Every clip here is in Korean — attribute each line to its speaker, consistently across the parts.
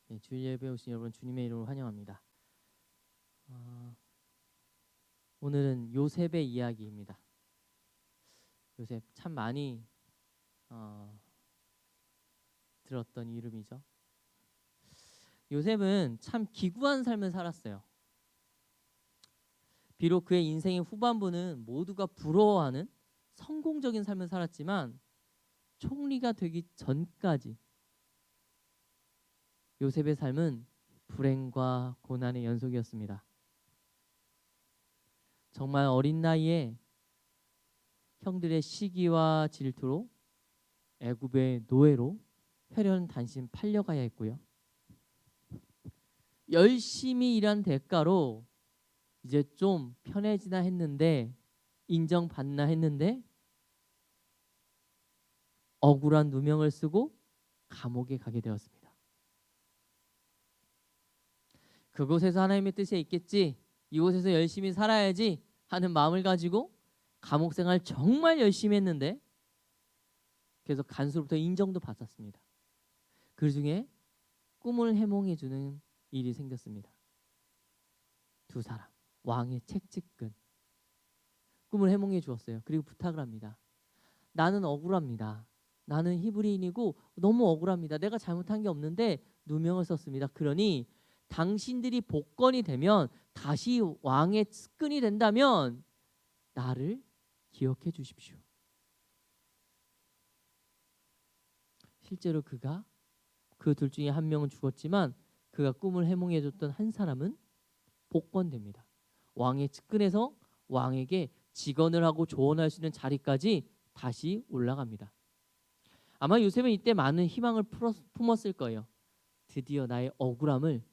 Speaker 1: 네, 주일 예배에 오신 여러분 주님의 이름으로 환영합니다. 오늘은 요셉의 이야기입니다. 요셉 참 많이 들었던 이름이죠. 요셉은 참 기구한 삶을 살았어요. 비록 그의 인생의 후반부는 모두가 부러워하는 성공적인 삶을 살았지만 총리가 되기 전까지 요셉의 삶은 불행과 고난의 연속이었습니다. 정말 어린 나이에 형들의 시기와 질투로 애굽의 노예로 혈연단신 팔려가야 했고요. 열심히 일한 대가로 이제 좀 편해지나 했는데, 인정받나 했는데 억울한 누명을 쓰고 감옥에 가게 되었습니다. 그곳에서 하나님의 뜻에 있겠지, 이곳에서 열심히 살아야지 하는 마음을 가지고 감옥 생활 정말 열심히 했는데, 그래서 간수로부터 인정도 받았습니다. 그 중에 꿈을 해몽해 주는 일이 생겼습니다. 두 사람, 왕의 책찍근, 꿈을 해몽해 주었어요. 그리고 부탁을 합니다. 나는 억울합니다. 나는 히브리인이고 너무 억울합니다. 내가 잘못한 게 없는데 누명을 썼습니다. 그러니 당신들이 복권이 되면, 다시 왕의 측근이 된다면 나를 기억해 주십시오. 실제로 그가 그 둘 중에 한 명은 죽었지만, 그가 꿈을 해몽해 줬던 한 사람은 복권됩니다. 왕의 측근에서 왕에게 직언을 하고 조언할 수 있는 자리까지 다시 올라갑니다. 아마 요셉은 이때 많은 희망을 품었을 거예요. 드디어 나의 억울함을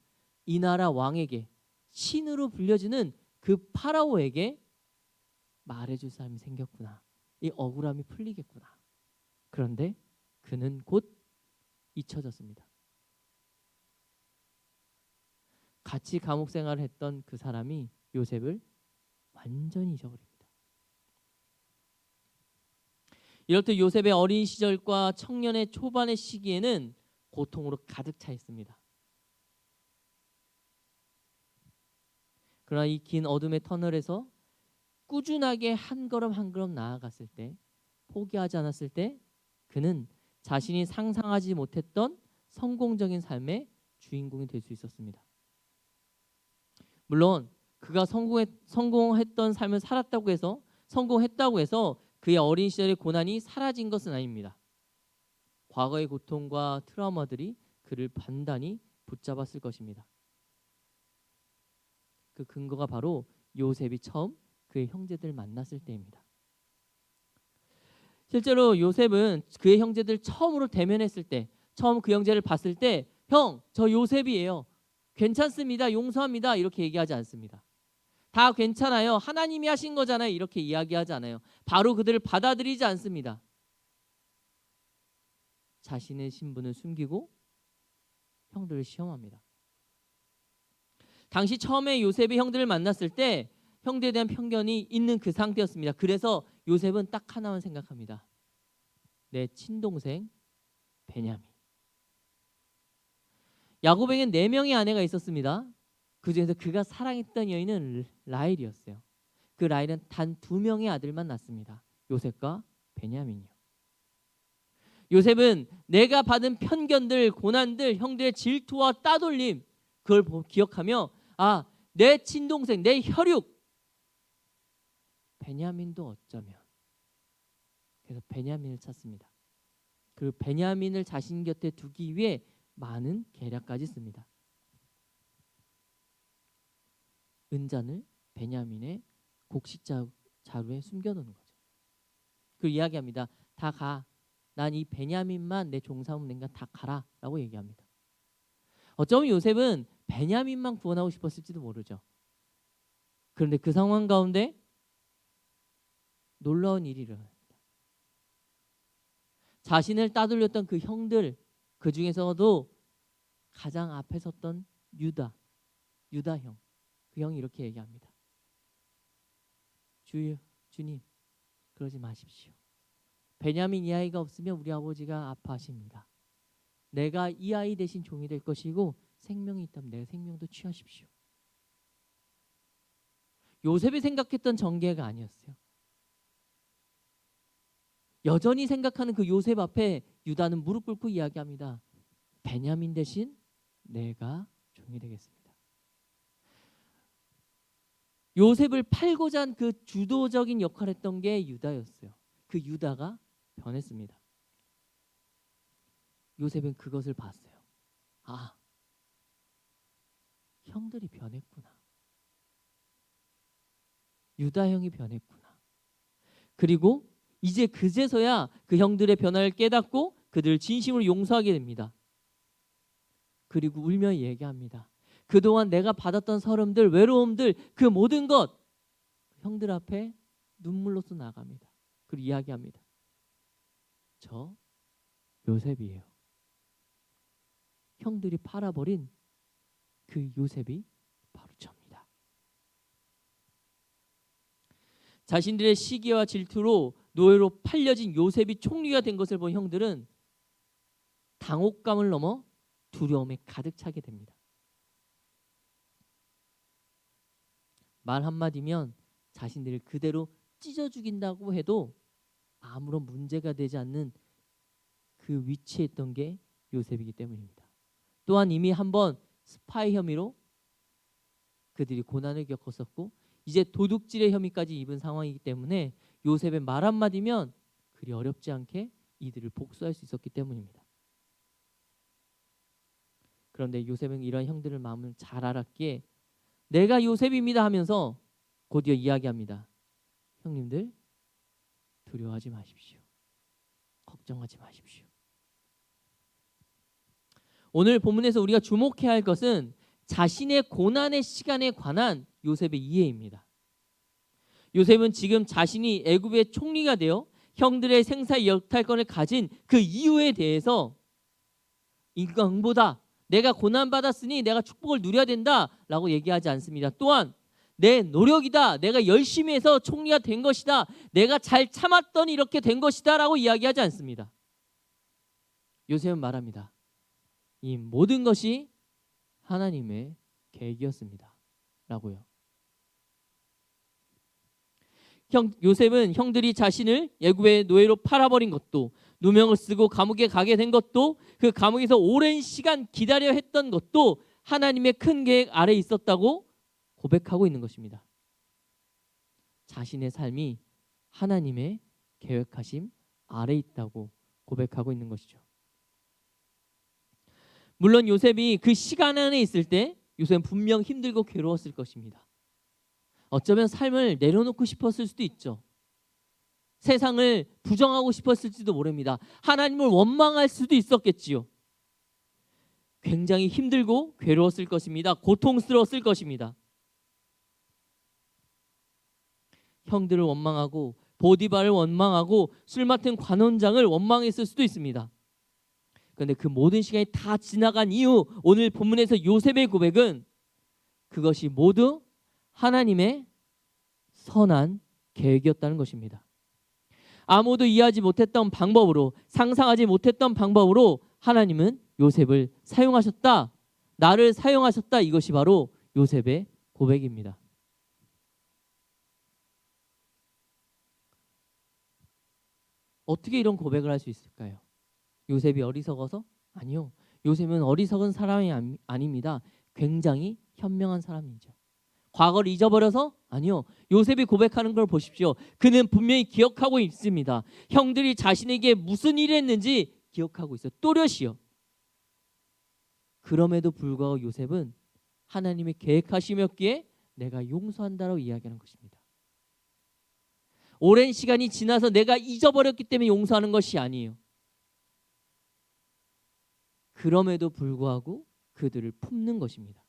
Speaker 1: 이 나라 왕에게, 신으로 불려지는 그 파라오에게 말해줄 사람이 생겼구나. 이 억울함이 풀리겠구나. 그런데 그는 곧 잊혀졌습니다. 같이 감옥 생활을 했던 그 사람이 요셉을 완전히 잊어버립니다. 이렇듯 요셉의 어린 시절과 청년의 초반의 시기에는 고통으로 가득 차 있습니다. 그러나 이 긴 어둠의 터널에서 꾸준하게 한 걸음 한 걸음 나아갔을 때, 포기하지 않았을 때, 그는 자신이 상상하지 못했던 성공적인 삶의 주인공이 될 수 있었습니다. 물론 그가 성공했던 삶을 살았다고 해서, 성공했다고 해서 그의 어린 시절의 고난이 사라진 것은 아닙니다. 과거의 고통과 트라우마들이 그를 단단히 붙잡았을 것입니다. 그 근거가 바로 요셉이 처음 그의 형제들 만났을 때입니다. 실제로 요셉은 그의 형제들 처음으로 대면했을 때, 처음 그 형제를 봤을 때, 형, 저 요셉이에요. 괜찮습니다. 용서합니다. 이렇게 얘기하지 않습니다. 다 괜찮아요. 하나님이 하신 거잖아요. 이렇게 이야기하지 않아요. 바로 그들을 받아들이지 않습니다. 자신의 신분을 숨기고 형들을 시험합니다. 당시 처음에 요셉이 형들을 만났을 때 형들에 대한 편견이 있는 그 상태였습니다. 그래서 요셉은 딱 하나만 생각합니다. 내 친동생 베냐민. 야곱에겐 4명의 아내가 있었습니다. 그 중에서 그가 사랑했던 여인은 라헬이었어요. 그 라헬은 단 2명의 아들만 낳습니다. 요셉과 베냐민이요. 요셉은 내가 받은 편견들, 고난들, 형들의 질투와 따돌림, 그걸 기억하며, 내 친동생, 내 혈육 베냐민도 어쩌면, 그래서 베냐민을 찾습니다. 그 베냐민을 자신 곁에 두기 위해 많은 계략까지 씁니다. 은잔을 베냐민의 곡식 자루에 숨겨놓는 거죠. 그 이야기합니다. 다 가. 난 이 베냐민만 내 종사면 된가, 다 가라 라고 얘기합니다. 어쩌면 요셉은 베냐민만 구원하고 싶었을지도 모르죠. 그런데 그 상황 가운데 놀라운 일이 일어납니다. 자신을 따돌렸던 그 형들, 그 중에서도 가장 앞에 섰던 유다 형, 그 형이 이렇게 얘기합니다. 주님, 그러지 마십시오. 베냐민 이 아이가 없으면 우리 아버지가 아파하십니다. 내가 이 아이 대신 종이 될 것이고 생명이 있다면 내 생명도 취하십시오. 요셉이 생각했던 전개가 아니었어요. 여전히 생각하는 그 요셉 앞에 유다는 무릎 꿇고 이야기합니다. 베냐민 대신 내가 종이 되겠습니다. 요셉을 팔고자 한 그 주도적인 역할을 했던 게 유다였어요. 그 유다가 변했습니다. 요셉은 그것을 봤어요. 아, 형들이 변했구나. 유다 형이 변했구나. 그리고 이제 그제서야 그 형들의 변화를 깨닫고 그들을 진심으로 용서하게 됩니다. 그리고 울며 얘기합니다. 그동안 내가 받았던 서름들, 외로움들, 그 모든 것 형들 앞에 눈물로써 나갑니다. 그리고 이야기합니다. 저 요셉이에요. 형들이 팔아버린 그 요셉이 바로 저입니다. 자신들의 시기와 질투로 노예로 팔려진 요셉이 총리가 된 것을 본 형들은 당혹감을 넘어 두려움에 가득 차게 됩니다. 말 한마디면 자신들을 그대로 찢어 죽인다고 해도 아무런 문제가 되지 않는 그 위치에 있던 게 요셉이기 때문입니다. 또한 이미 한번 스파이 혐의로 그들이 고난을 겪었었고 이제 도둑질의 혐의까지 입은 상황이기 때문에 요셉의 말 한마디면 그리 어렵지 않게 이들을 복수할 수 있었기 때문입니다. 그런데 요셉은 이런 형들의 마음을 잘 알았기에 내가 요셉입니다 하면서 곧이어 이야기합니다. 형님들 두려워하지 마십시오. 걱정하지 마십시오. 오늘 본문에서 우리가 주목해야 할 것은 자신의 고난의 시간에 관한 요셉의 이해입니다. 요셉은 지금 자신이 애굽의 총리가 되어 형들의 생사 역탈권을 가진 그 이유에 대해서 인간보다 내가 고난받았으니 내가 축복을 누려야 된다라고 얘기하지 않습니다. 또한 내 노력이다, 내가 열심히 해서 총리가 된 것이다, 내가 잘 참았더니 이렇게 된 것이다 라고 이야기하지 않습니다. 요셉은 말합니다. 이 모든 것이 하나님의 계획이었습니다 라고요. 요셉은 형들이 자신을 애굽의 노예로 팔아버린 것도, 누명을 쓰고 감옥에 가게 된 것도, 그 감옥에서 오랜 시간 기다려 했던 것도 하나님의 큰 계획 아래 있었다고 고백하고 있는 것입니다. 자신의 삶이 하나님의 계획하심 아래 있다고 고백하고 있는 것이죠. 물론 요셉이 그 시간 안에 있을 때 요셉은 분명 힘들고 괴로웠을 것입니다. 어쩌면 삶을 내려놓고 싶었을 수도 있죠. 세상을 부정하고 싶었을지도 모릅니다. 하나님을 원망할 수도 있었겠지요. 굉장히 힘들고 괴로웠을 것입니다. 고통스러웠을 것입니다. 형들을 원망하고 보디발을 원망하고 술 맡은 관원장을 원망했을 수도 있습니다. 그런데 그 모든 시간이 다 지나간 이후 오늘 본문에서 요셉의 고백은 그것이 모두 하나님의 선한 계획이었다는 것입니다. 아무도 이해하지 못했던 방법으로, 상상하지 못했던 방법으로 하나님은 요셉을 사용하셨다. 나를 사용하셨다. 이것이 바로 요셉의 고백입니다. 어떻게 이런 고백을 할 수 있을까요? 요셉이 어리석어서? 아니요. 요셉은 어리석은 사람이 아닙니다. 굉장히 현명한 사람이죠. 과거를 잊어버려서? 아니요. 요셉이 고백하는 걸 보십시오. 그는 분명히 기억하고 있습니다. 형들이 자신에게 무슨 일을 했는지 기억하고 있어요. 또렷이요. 그럼에도 불구하고 요셉은 하나님의 계획하심이었기에 내가 용서한다라고 이야기하는 것입니다. 오랜 시간이 지나서 내가 잊어버렸기 때문에 용서하는 것이 아니에요. 그럼에도 불구하고 그들을 품는 것입니다.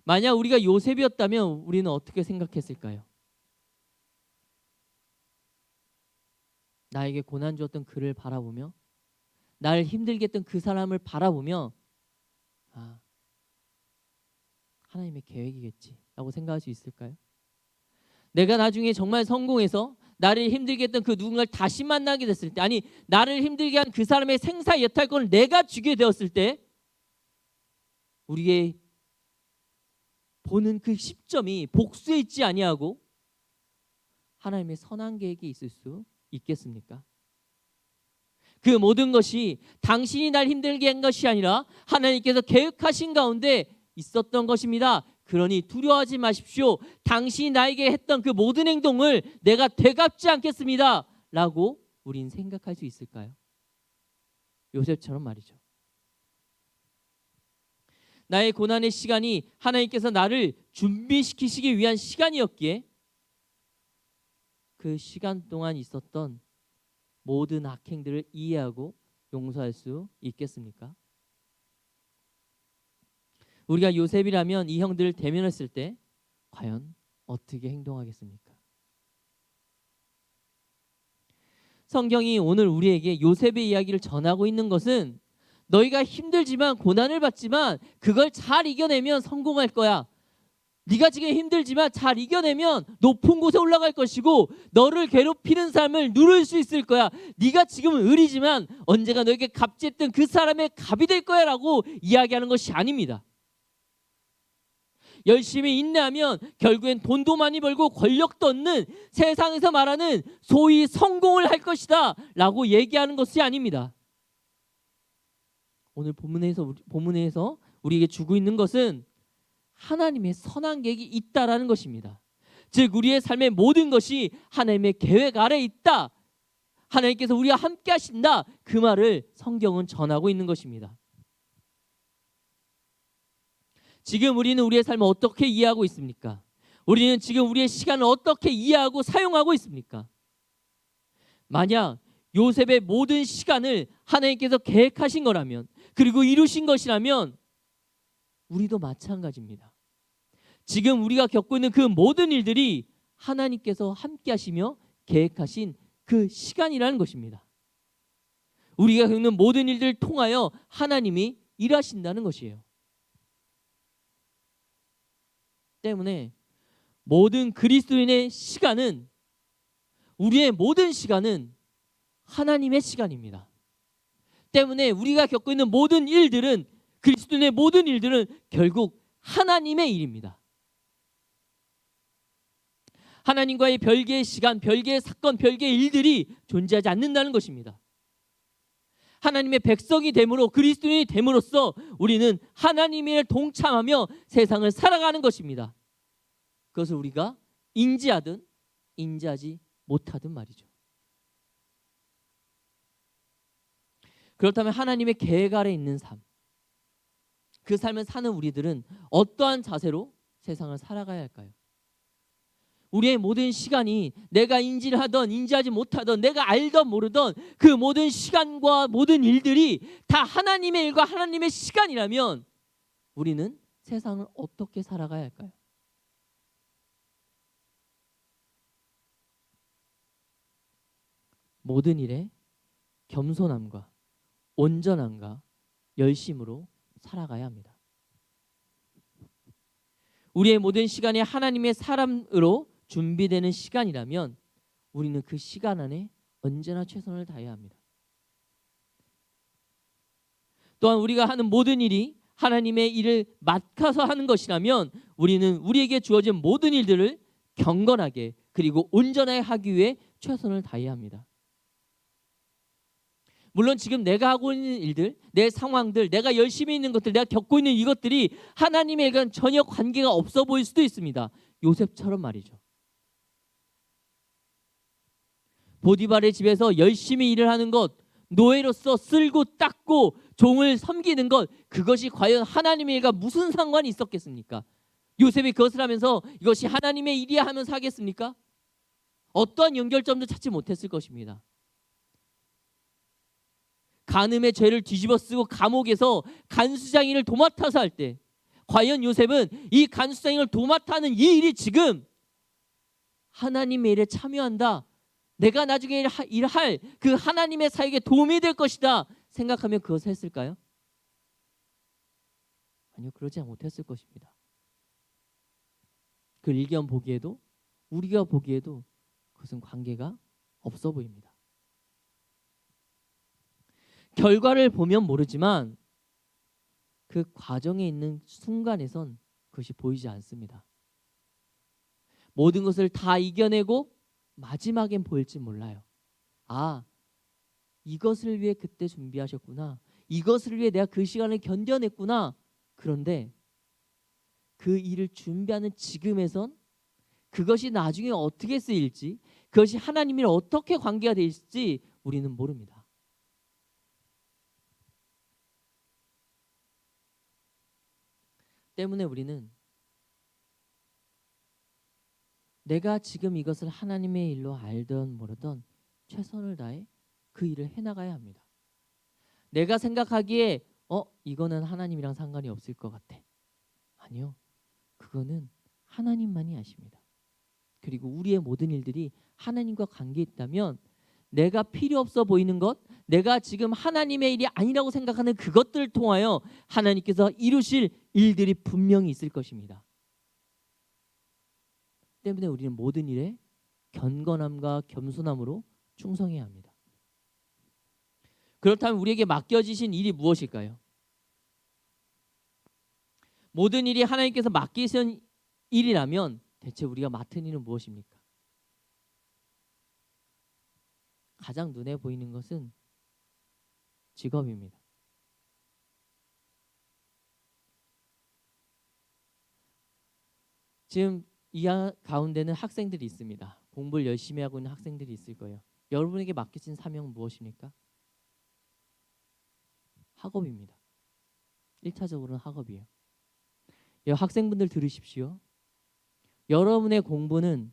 Speaker 1: 만약 우리가 요셉이었다면 우리는 어떻게 생각했을까요? 나에게 고난 주었던 그를 바라보며, 나를 힘들게 했던 그 사람을 바라보며, 아, 하나님의 계획이겠지 라고 생각할 수 있을까요? 내가 나중에 정말 성공해서 나를 힘들게 했던 그 누군가를 다시 만나게 됐을 때, 아니 나를 힘들게 한 그 사람의 생사 여탈권을 내가 주게 되었을 때 우리의 보는 그 시점이 복수에 있지 아니하고 하나님의 선한 계획이 있을 수 있겠습니까? 그 모든 것이 당신이 날 힘들게 한 것이 아니라 하나님께서 계획하신 가운데 있었던 것입니다. 그러니 두려워하지 마십시오. 당신이 나에게 했던 그 모든 행동을 내가 되갚지 않겠습니다. 라고 우린 생각할 수 있을까요? 요셉처럼 말이죠. 나의 고난의 시간이 하나님께서 나를 준비시키시기 위한 시간이었기에 그 시간 동안 있었던 모든 악행들을 이해하고 용서할 수 있겠습니까? 우리가 요셉이라면 이 형들을 대면했을 때 과연 어떻게 행동하겠습니까? 성경이 오늘 우리에게 요셉의 이야기를 전하고 있는 것은 너희가 힘들지만 고난을 받지만 그걸 잘 이겨내면 성공할 거야. 네가 지금 힘들지만 잘 이겨내면 높은 곳에 올라갈 것이고 너를 괴롭히는 삶을 누릴 수 있을 거야. 네가 지금은 을이지만 언젠가 너에게 갑질했던 그 사람의 갑이 될 거야 라고 이야기하는 것이 아닙니다. 열심히 인내하면 결국엔 돈도 많이 벌고 권력도 얻는 세상에서 말하는 소위 성공을 할 것이다 라고 얘기하는 것이 아닙니다. 오늘 본문에서 우리에게 주고 있는 것은 하나님의 선한 계획이 있다라는 것입니다. 즉 우리의 삶의 모든 것이 하나님의 계획 아래에 있다. 하나님께서 우리와 함께 하신다. 그 말을 성경은 전하고 있는 것입니다. 지금 우리는 우리의 삶을 어떻게 이해하고 있습니까? 우리는 지금 우리의 시간을 어떻게 이해하고 사용하고 있습니까? 만약 요셉의 모든 시간을 하나님께서 계획하신 거라면 그리고 이루신 것이라면 우리도 마찬가지입니다. 지금 우리가 겪고 있는 그 모든 일들이 하나님께서 함께 하시며 계획하신 그 시간이라는 것입니다. 우리가 겪는 모든 일들을 통하여 하나님이 일하신다는 것이에요. 때문에 모든 그리스도인의 시간은 우리의 모든 시간은 하나님의 시간입니다. 때문에 우리가 겪고 있는 모든 일들은 그리스도인의 모든 일들은 결국 하나님의 일입니다. 하나님과의 별개의 시간, 별개의 사건, 별개의 일들이 존재하지 않는다는 것입니다. 하나님의 백성이 됨으로 그리스도인이 됨으로써 우리는 하나님의 일을 동참하며 세상을 살아가는 것입니다. 그것을 우리가 인지하든 인지하지 못하든 말이죠. 그렇다면 하나님의 계획 아래 있는 삶, 그 삶을 사는 우리들은 어떠한 자세로 세상을 살아가야 할까요? 우리의 모든 시간이 내가 인지를 하던 인지하지 못하던 내가 알던 모르던 그 모든 시간과 모든 일들이 다 하나님의 일과 하나님의 시간이라면 우리는 세상을 어떻게 살아가야 할까요? 모든 일에 겸손함과 온전함과 열심으로 살아가야 합니다. 우리의 모든 시간이 하나님의 사람으로 준비되는 시간이라면 우리는 그 시간 안에 언제나 최선을 다해야 합니다. 또한 우리가 하는 모든 일이 하나님의 일을 맡아서 하는 것이라면 우리는 우리에게 주어진 모든 일들을 경건하게 그리고 온전하게 하기 위해 최선을 다해야 합니다. 물론 지금 내가 하고 있는 일들, 내 상황들, 내가 열심히 있는 것들, 내가 겪고 있는 이것들이 하나님의 일과는 전혀 관계가 없어 보일 수도 있습니다. 요셉처럼 말이죠. 보디발의 집에서 열심히 일을 하는 것, 노예로서 쓸고 닦고 종을 섬기는 것, 그것이 과연 하나님의 일과 무슨 상관이 있었겠습니까? 요셉이 그것을 하면서 이것이 하나님의 일이야 하면서 하겠습니까? 어떠한 연결점도 찾지 못했을 것입니다. 간음의 죄를 뒤집어쓰고 감옥에서 간수장인을 도맡아서 할 때 과연 요셉은 이 간수장인을 도맡아는 이 일이 지금 하나님의 일에 참여한다, 내가 나중에 일할 그 하나님의 사역에 도움이 될 것이다 생각하며 그것을 했을까요? 아니요, 그러지 못했을 것입니다. 그 일견 보기에도 우리가 보기에도 그것은 관계가 없어 보입니다. 결과를 보면 모르지만 그 과정에 있는 순간에선 그것이 보이지 않습니다. 모든 것을 다 이겨내고 마지막엔 보일지 몰라요. 아, 이것을 위해 그때 준비하셨구나. 이것을 위해 내가 그 시간을 견뎌냈구나. 그런데 그 일을 준비하는 지금에선 그것이 나중에 어떻게 쓰일지, 그것이 하나님이랑 어떻게 관계가 될지 우리는 모릅니다. 때문에 우리는 내가 지금 이것을 하나님의 일로 알든 모르든 최선을 다해 그 일을 해나가야 합니다. 내가 생각하기에 이거는 하나님이랑 상관이 없을 것 같아. 아니요. 그거는 하나님만이 아십니다. 그리고 우리의 모든 일들이 하나님과 관계 있다면 내가 필요 없어 보이는 것, 내가 지금 하나님의 일이 아니라고 생각하는 그것들을 통하여 하나님께서 이루실 일들이 분명히 있을 것입니다. 때문에 우리는 모든 일에 견건함과 겸손함으로 충성해야 합니다. 그렇다면 우리에게 맡겨지신 일이 무엇일까요? 모든 일이 하나님께서 맡기신 일이라면 대체 우리가 맡은 일은 무엇입니까? 가장 눈에 보이는 것은 직업입니다. 지금 이 가운데는 학생들이 있습니다. 공부를 열심히 하고 있는 학생들이 있을 거예요. 여러분에게 맡겨진 사명은 무엇입니까? 학업입니다. 1차적으로는 학업이에요. 학생분들 들으십시오. 여러분의 공부는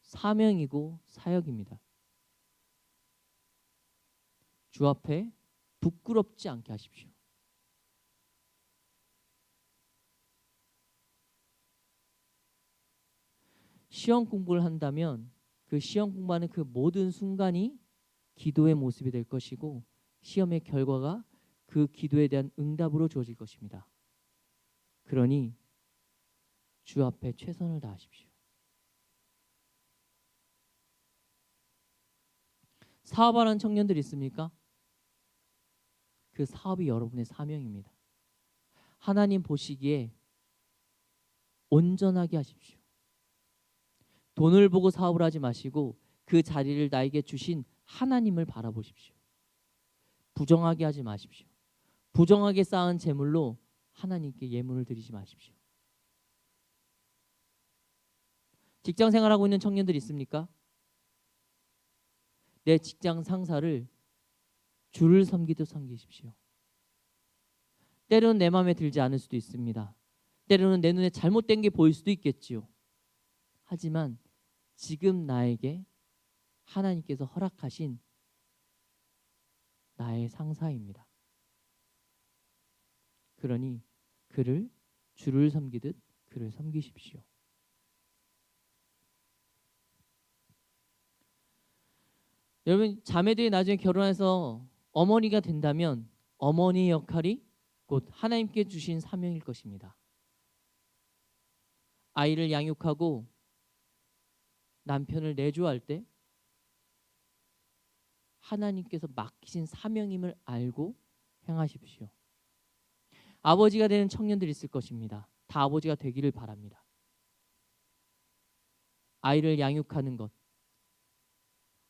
Speaker 1: 사명이고 사역입니다. 주 앞에 부끄럽지 않게 하십시오. 시험 공부를 한다면 그 시험 공부하는 그 모든 순간이 기도의 모습이 될 것이고 시험의 결과가 그 기도에 대한 응답으로 주어질 것입니다. 그러니 주 앞에 최선을 다하십시오. 사업하는 청년들 있습니까? 그 사업이 여러분의 사명입니다. 하나님 보시기에 온전하게 하십시오. 돈을 보고 사업을 하지 마시고 그 자리를 나에게 주신 하나님을 바라보십시오. 부정하게 하지 마십시오. 부정하게 쌓은 재물로 하나님께 예물을 드리지 마십시오. 직장 생활하고 있는 청년들 있습니까? 내 직장 상사를 주를 섬기듯 섬기십시오. 때로는 내 마음에 들지 않을 수도 있습니다. 때로는 내 눈에 잘못된 게 보일 수도 있겠지요. 하지만 지금 나에게 하나님께서 허락하신 나의 상사입니다. 그러니 그를 주를 섬기듯 그를 섬기십시오. 여러분, 자매들이 나중에 결혼해서 어머니가 된다면 어머니의 역할이 곧 하나님께 주신 사명일 것입니다. 아이를 양육하고 남편을 내조할 때 하나님께서 맡기신 사명임을 알고 행하십시오. 아버지가 되는 청년들이 있을 것입니다. 다 아버지가 되기를 바랍니다. 아이를 양육하는 것,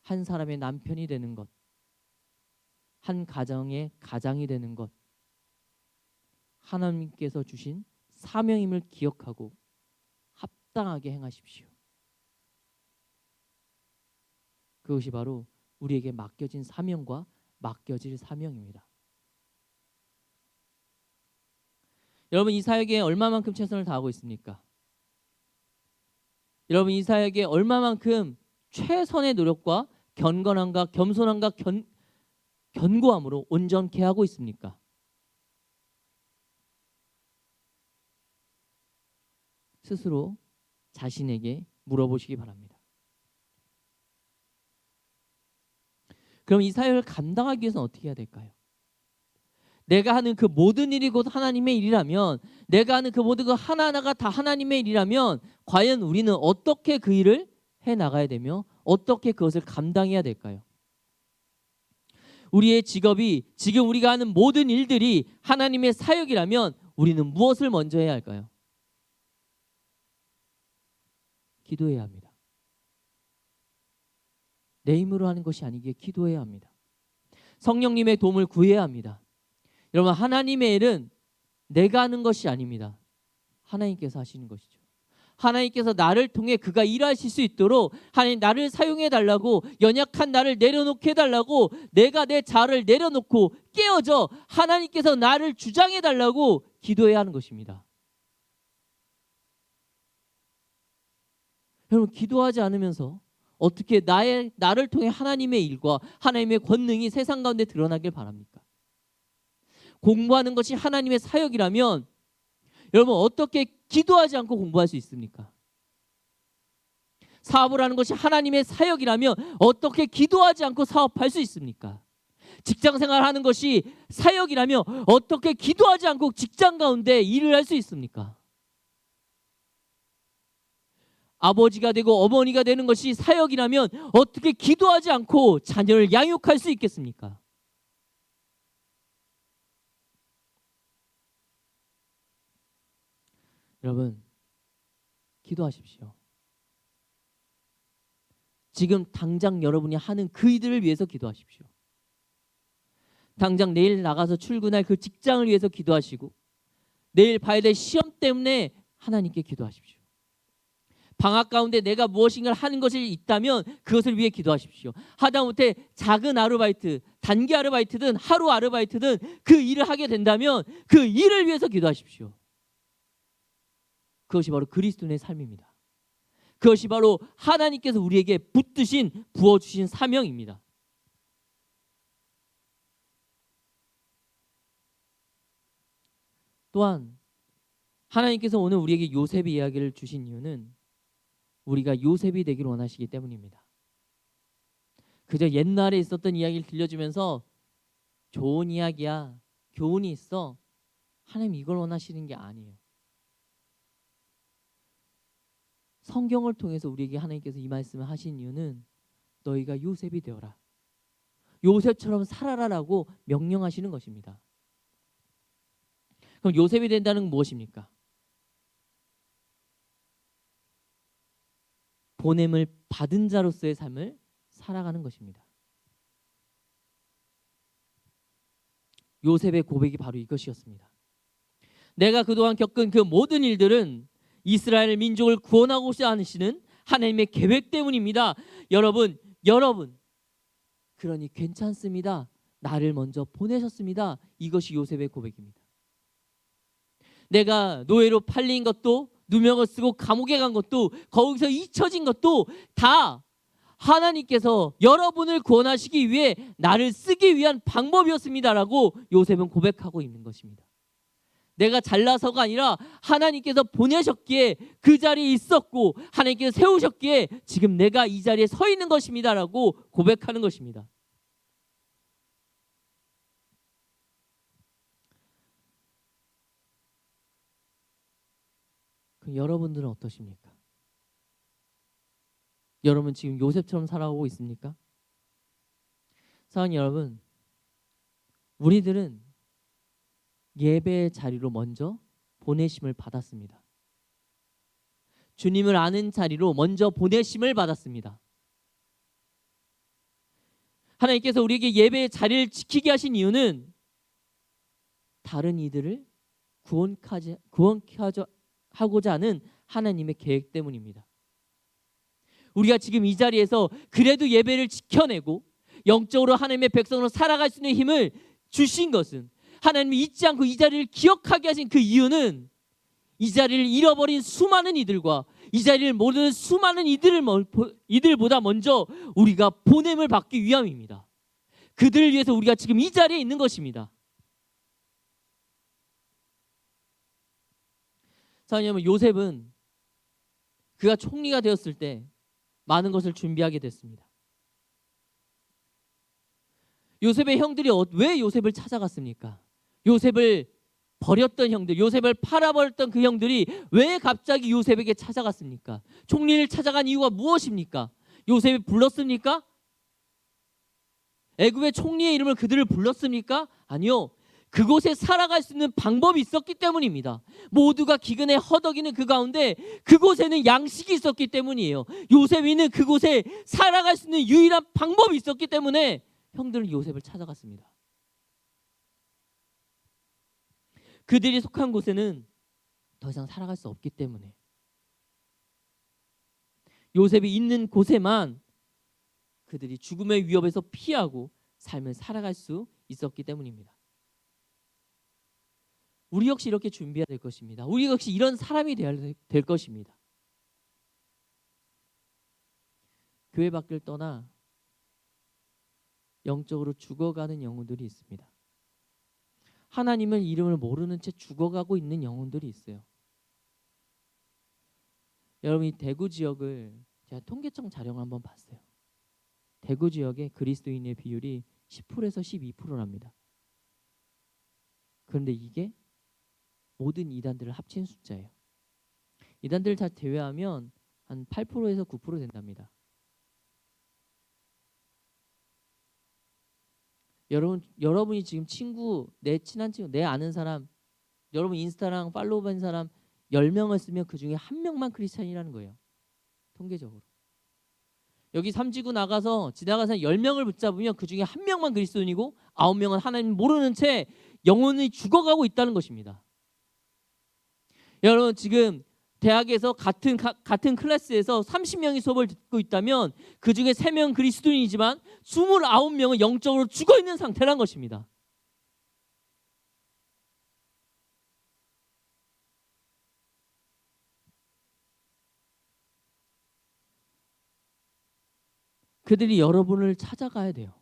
Speaker 1: 한 사람의 남편이 되는 것, 한 가정의 가장이 되는 것, 하나님께서 주신 사명임을 기억하고 합당하게 행하십시오. 그것이 바로 우리에게 맡겨진 사명과 맡겨질 사명입니다. 여러분, 이 사역에 얼마만큼 최선을 다하고 있습니까? 여러분, 이 사역에 얼마만큼 최선의 노력과 견건함과 겸손함과 견고함으로 온전케 하고 있습니까? 스스로 자신에게 물어보시기 바랍니다. 그럼 이 사역을 감당하기 위해서는 어떻게 해야 될까요? 내가 하는 그 모든 일이 곧 하나님의 일이라면, 내가 하는 그 모든 그 하나하나가 다 하나님의 일이라면 과연 우리는 어떻게 그 일을 해 나가야 되며 어떻게 그것을 감당해야 될까요? 우리의 직업이 지금 우리가 하는 모든 일들이 하나님의 사역이라면 우리는 무엇을 먼저 해야 할까요? 기도해야 합니다. 내 힘으로 하는 것이 아니기에 기도해야 합니다. 성령님의 도움을 구해야 합니다. 여러분, 하나님의 일은 내가 하는 것이 아닙니다. 하나님께서 하시는 것이죠. 하나님께서 나를 통해 그가 일하실 수 있도록 하나님 나를 사용해 달라고, 연약한 나를 내려놓게 해달라고, 내가 내 자아를 내려놓고 깨어져 하나님께서 나를 주장해 달라고 기도해야 하는 것입니다. 여러분, 기도하지 않으면서 어떻게 나를 통해 하나님의 일과 하나님의 권능이 세상 가운데 드러나길 바랍니까? 공부하는 것이 하나님의 사역이라면 여러분, 어떻게 기도하지 않고 공부할 수 있습니까? 사업을 하는 것이 하나님의 사역이라면 어떻게 기도하지 않고 사업할 수 있습니까? 직장생활 하는 것이 사역이라면 어떻게 기도하지 않고 직장 가운데 일을 할 수 있습니까? 아버지가 되고 어머니가 되는 것이 사역이라면 어떻게 기도하지 않고 자녀를 양육할 수 있겠습니까? 여러분, 기도하십시오. 지금 당장 여러분이 하는 그 일들을 위해서 기도하십시오. 당장 내일 나가서 출근할 그 직장을 위해서 기도하시고, 내일 봐야 될 시험 때문에 하나님께 기도하십시오. 방학 가운데 내가 무엇인가를 하는 것이 있다면 그것을 위해 기도하십시오. 하다못해 작은 아르바이트, 단기 아르바이트든 하루 아르바이트든 그 일을 하게 된다면 그 일을 위해서 기도하십시오. 그것이 바로 그리스도인의 삶입니다. 그것이 바로 하나님께서 우리에게 부어주신 사명입니다. 또한 하나님께서 오늘 우리에게 요셉의 이야기를 주신 이유는 우리가 요셉이 되기를 원하시기 때문입니다. 그저 옛날에 있었던 이야기를 들려주면서 좋은 이야기야, 교훈이 있어, 하나님 이걸 원하시는 게 아니에요. 성경을 통해서 우리에게 하나님께서 이 말씀을 하신 이유는 너희가 요셉이 되어라, 요셉처럼 살아라라고 명령하시는 것입니다. 그럼 요셉이 된다는 건 무엇입니까? 보냄을 받은 자로서의 삶을 살아가는 것입니다. 요셉의 고백이 바로 이것이었습니다. 내가 그동안 겪은 그 모든 일들은 이스라엘 민족을 구원하고자 하시는 하나님의 계획 때문입니다. 여러분, 그러니 괜찮습니다. 나를 먼저 보내셨습니다. 이것이 요셉의 고백입니다. 내가 노예로 팔린 것도, 누명을 쓰고 감옥에 간 것도, 거기서 잊혀진 것도 다 하나님께서 여러분을 구원하시기 위해 나를 쓰기 위한 방법이었습니다라고 요셉은 고백하고 있는 것입니다. 내가 잘나서가 아니라 하나님께서 보내셨기에 그 자리에 있었고 하나님께서 세우셨기에 지금 내가 이 자리에 서 있는 것입니다라고 고백하는 것입니다. 그럼 여러분들은 어떠십니까? 여러분 지금 요셉처럼 살아가고 있습니까? 사랑하는 여러분, 우리들은 예배의 자리로 먼저 보내심을 받았습니다. 주님을 아는 자리로 먼저 보내심을 받았습니다. 하나님께서 우리에게 예배의 자리를 지키게 하신 이유는 다른 이들을 구원하고자 하는 하나님의 계획 때문입니다. 우리가 지금 이 자리에서 그래도 예배를 지켜내고 영적으로 하나님의 백성으로 살아갈 수 있는 힘을 주신 것은, 하나님이 잊지 않고 이 자리를 기억하게 하신 그 이유는 이 자리를 잃어버린 수많은 이들과 이 자리를 모르는 수많은 이들보다 먼저 우리가 보냄을 받기 위함입니다. 그들을 위해서 우리가 지금 이 자리에 있는 것입니다. 사랑하는 요셉은 그가 총리가 되었을 때 많은 것을 준비하게 됐습니다. 요셉의 형들이 왜 요셉을 찾아갔습니까? 요셉을 버렸던 형들, 요셉을 팔아버렸던 그 형들이 왜 갑자기 요셉에게 찾아갔습니까? 총리를 찾아간 이유가 무엇입니까? 요셉이 불렀습니까? 애굽의 총리의 이름을 그들을 불렀습니까? 아니요. 그곳에 살아갈 수 있는 방법이 있었기 때문입니다. 모두가 기근에 허덕이는 그 가운데 그곳에는 양식이 있었기 때문이에요. 요셉이는 그곳에 살아갈 수 있는 유일한 방법이 있었기 때문에 형들은 요셉을 찾아갔습니다. 그들이 속한 곳에는 더 이상 살아갈 수 없기 때문에 요셉이 있는 곳에만 그들이 죽음의 위협에서 피하고 삶을 살아갈 수 있었기 때문입니다. 우리 역시 이렇게 준비해야 될 것입니다. 우리 역시 이런 사람이 되어야 될 것입니다. 교회 밖을 떠나 영적으로 죽어가는 영혼들이 있습니다. 하나님의 이름을 모르는 채 죽어가고 있는 영혼들이 있어요. 여러분, 이 대구 지역을 제가 통계청 자료를 한번 봤어요. 대구 지역의 그리스도인의 비율이 10%에서 12%랍니다. 그런데 이게 모든 이단들을 합친 숫자예요. 이단들을 다 제외하면 한 8%에서 9% 된답니다. 여러분이 지금 친구, 내 친한 친구, 내 아는 사람, 여러분 인스타랑 팔로우 받은 사람 10명을 쓰면 그중에 1명만 크리스찬이라는 거예요. 통계적으로. 여기 삼지구 나가서 지나가는 사람 10명을 붙잡으면 그중에 1명만 그리스도인이고 9명은 하나님 모르는 채 영혼이 죽어가고 있다는 것입니다. 여러분, 지금 대학에서 같은 클래스에서 30명이 수업을 듣고 있다면 그중에 3명 그리스도인이지만 29명은 영적으로 죽어있는 상태란 것입니다. 그들이 여러분을 찾아가야 돼요.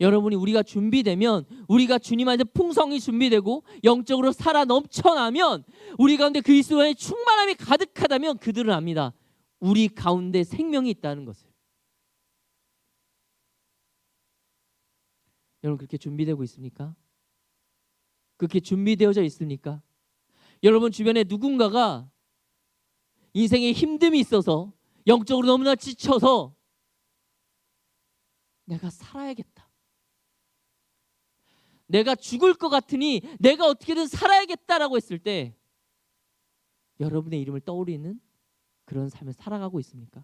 Speaker 1: 여러분이 우리가 준비되면, 우리가 주님한테 풍성히 준비되고 영적으로 살아 넘쳐나면, 우리 가운데 그리스도의 충만함이 가득하다면 그들은 압니다. 우리 가운데 생명이 있다는 것을. 여러분, 그렇게 준비되고 있습니까? 그렇게 준비되어져 있습니까? 여러분 주변에 누군가가 인생에 힘듦이 있어서 영적으로 너무나 지쳐서 내가 살아야겠다, 내가 죽을 것 같으니 내가 어떻게든 살아야겠다라고 했을 때 여러분의 이름을 떠올리는 그런 삶을 살아가고 있습니까?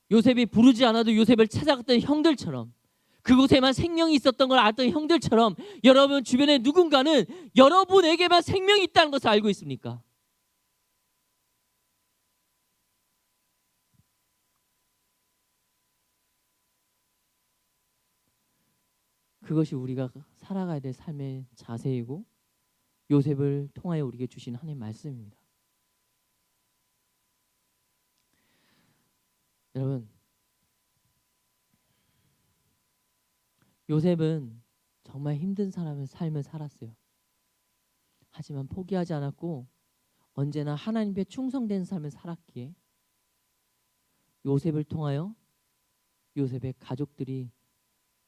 Speaker 1: 요셉이 부르지 않아도 요셉을 찾아갔던 형들처럼, 그곳에만 생명이 있었던 걸 알던 형들처럼 여러분 주변에 누군가는 여러분에게만 생명이 있다는 것을 알고 있습니까? 그것이 우리가 살아가야 될 삶의 자세이고 요셉을 통하여 우리에게 주신 하나님의 말씀입니다. 여러분, 요셉은 정말 힘든 사람의 삶을 살았어요. 하지만 포기하지 않았고 언제나 하나님께 충성된 삶을 살았기에 요셉을 통하여 요셉의 가족들이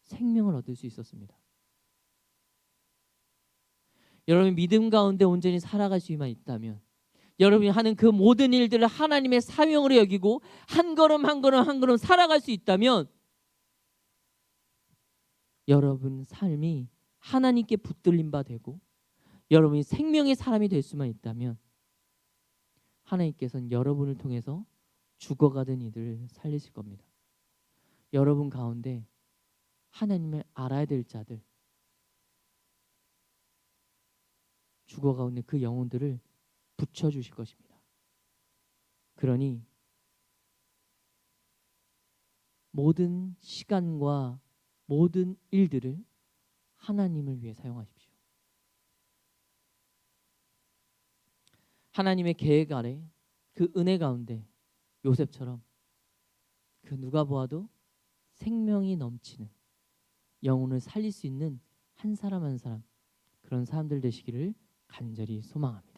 Speaker 1: 생명을 얻을 수 있었습니다. 여러분 믿음 가운데 온전히 살아갈 수만 있다면, 여러분이 하는 그 모든 일들을 하나님의 사명으로 여기고 한 걸음 한 걸음 한 걸음 살아갈 수 있다면 여러분 삶이 하나님께 붙들림 바 되고 여러분이 생명의 사람이 될 수만 있다면 하나님께서는 여러분을 통해서 죽어가던 이들을 살리실 겁니다. 여러분 가운데 하나님을 알아야 될 자들, 죽어가고 있는 그 영혼들을 붙여주실 것입니다. 그러니 모든 시간과 모든 일들을 하나님을 위해 사용하십시오. 하나님의 계획 아래 그 은혜 가운데 요셉처럼 그 누가 보아도 생명이 넘치는 영혼을 살릴 수 있는 한 사람 한 사람, 그런 사람들 되시기를 간절히 소망합니다.